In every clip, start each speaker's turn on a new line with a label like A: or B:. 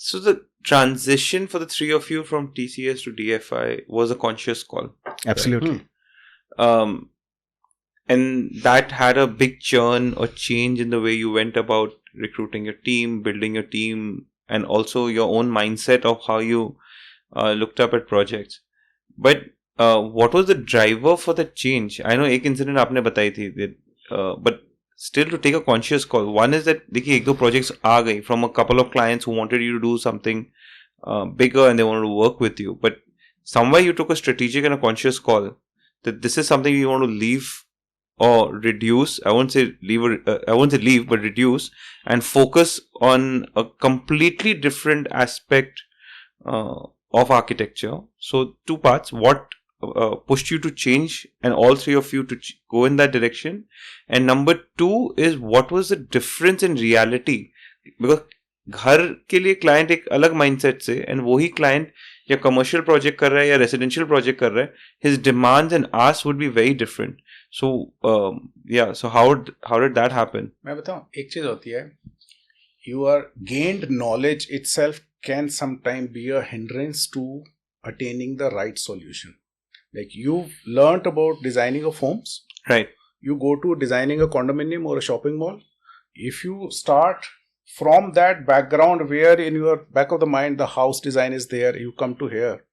A: So the transition for the three of you from TCS to DFI was a conscious call.
B: Absolutely.
A: Um, and that had a big churn or change in the way you went about recruiting your team, building your team, and also your own mindset of how you looked up at projects. But what was the driver for the change? I know एक incident आपने बताई थी, but still to take a conscious call. One is that देखिए एक दो projects आ गई from a couple of clients who wanted you to do something bigger and they wanted to work with you. But somewhere you took a strategic and a conscious call that this is something you want to leave or reduce. I won't say leave, I won't say leave, but reduce and focus on a completely different aspect of architecture. So two parts: what pushed you to change, and all three of you to go in that direction. And number two is what was the difference in reality, because घर के लिए client एक अलग mindset से and वही client या commercial project कर रहा है या रेसिडेंशियल प्रोजेक्ट कर रहा है, his demands and ask would be very different. So yeah, so how did that happen?
B: मैं बताऊं, एक चीज होती है, your gained knowledge itself can sometimes be a hindrance to attaining the right solution. Like you've learnt about designing of homes,
A: right?
B: You go to designing a condominium or a shopping mall. If you start from that background where in your back of the mind the house design is there, you come to here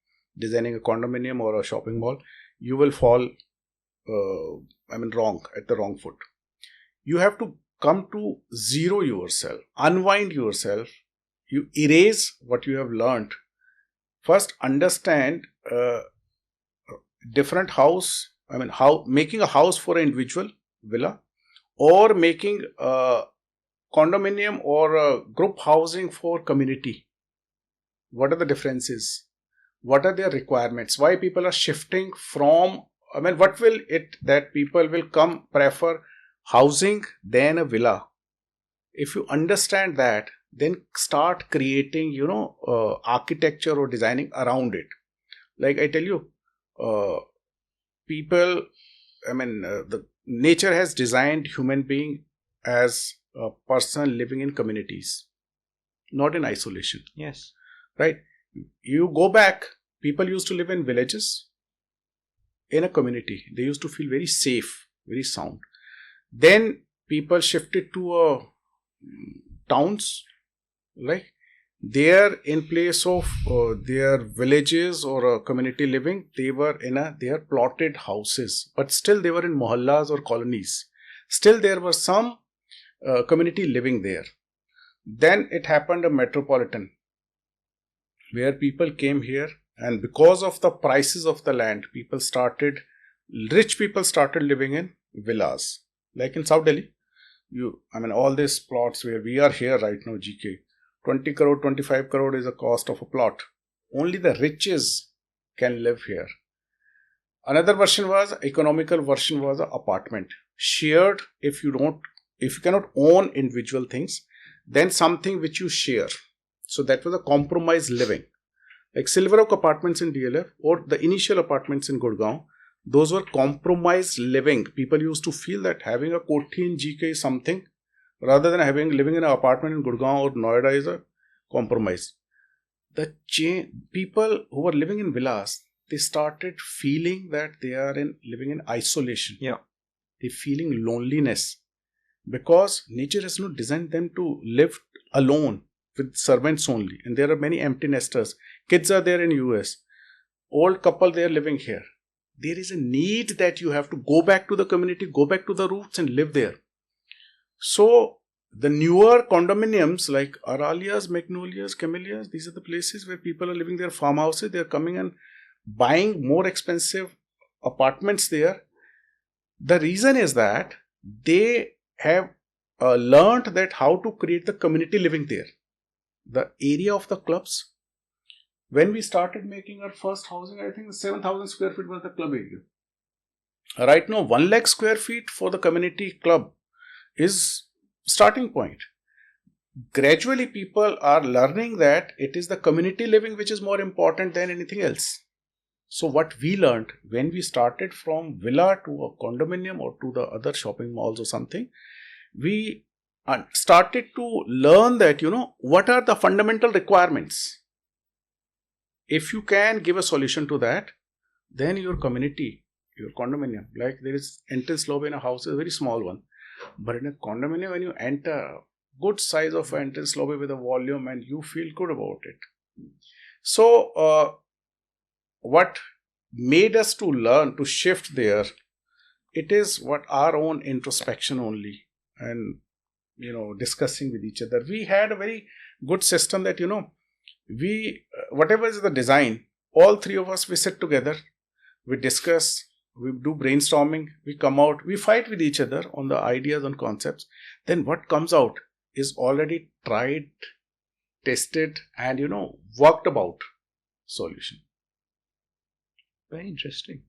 B: designing a condominium or a shopping mall, you will fall wrong, at the wrong foot. You have to come to zero yourself, unwind yourself, you erase what you have learned. First understand different house, how making a house for an individual villa or making a condominium or a group housing for community. What are the differences? What are their requirements? Why people are shifting from, what will it that people will come prefer housing than a villa? If you understand that, then start creating architecture or designing around it. Like I tell you, people, the nature has designed human being as a person living in communities, not in isolation.
A: Yes.
B: Right? You go back, people used to live in villages, in a community. They used to feel very safe, very sound. Then people shifted to towns, right? There, in place of their villages or community living, they were in their plotted houses, but still they were in mohallas or colonies. Still there were some community living there. Then it happened a metropolitan, where people came here, and because of the prices of the land, rich people started living in villas. Like in South Delhi, all these plots where we are here right now, GK, 20 crore, 25 crore is the cost of a plot. Only the riches can live here. Another version was, economical version was an apartment. Shared, if you cannot own individual things, then something which you share. So that was a compromise living. Like Silver Oak apartments in DLF or the initial apartments in Gurgaon, those were compromised living. People used to feel that having a kothi in GK is something, rather than living in an apartment in Gurgaon or Noida is a compromise. The people who were living in villas, they started feeling that they are living in isolation.
A: Yeah.
B: They're feeling loneliness because nature has not designed them to live alone with servants only. And there are many empty nesters. Kids are there in US. Old couple, they are living here. There is a need that you have to go back to the community, go back to the roots and live there. So the newer condominiums like Aralias, Magnolias, Camellias, these are the places where people are living their farmhouses. They are coming and buying more expensive apartments there. The reason is that they have learned that how to create the community living there. The area of the clubs. When we started making our first housing, I think 7,000 square feet was the club area. Right now, 1 lakh square feet for the community club is starting point. Gradually, people are learning that it is the community living which is more important than anything else. So what we learned when we started from villa to a condominium or to the other shopping malls or something, we and started to learn that, what are the fundamental requirements. If you can give a solution to that, then your community, your condominium, like there is entrance lobby in a house is a very small one, but in a condominium, when you enter, good size of entrance lobby with a volume, and you feel good about it. So what made us to learn to shift there, it is what our own introspection only, and discussing with each other. We had a very good system that, we whatever is the design, all three of us, we sit together, we discuss, we do brainstorming, we come out, we fight with each other on the ideas and concepts. Then what comes out is already tried, tested, and worked about solution.
A: Very interesting.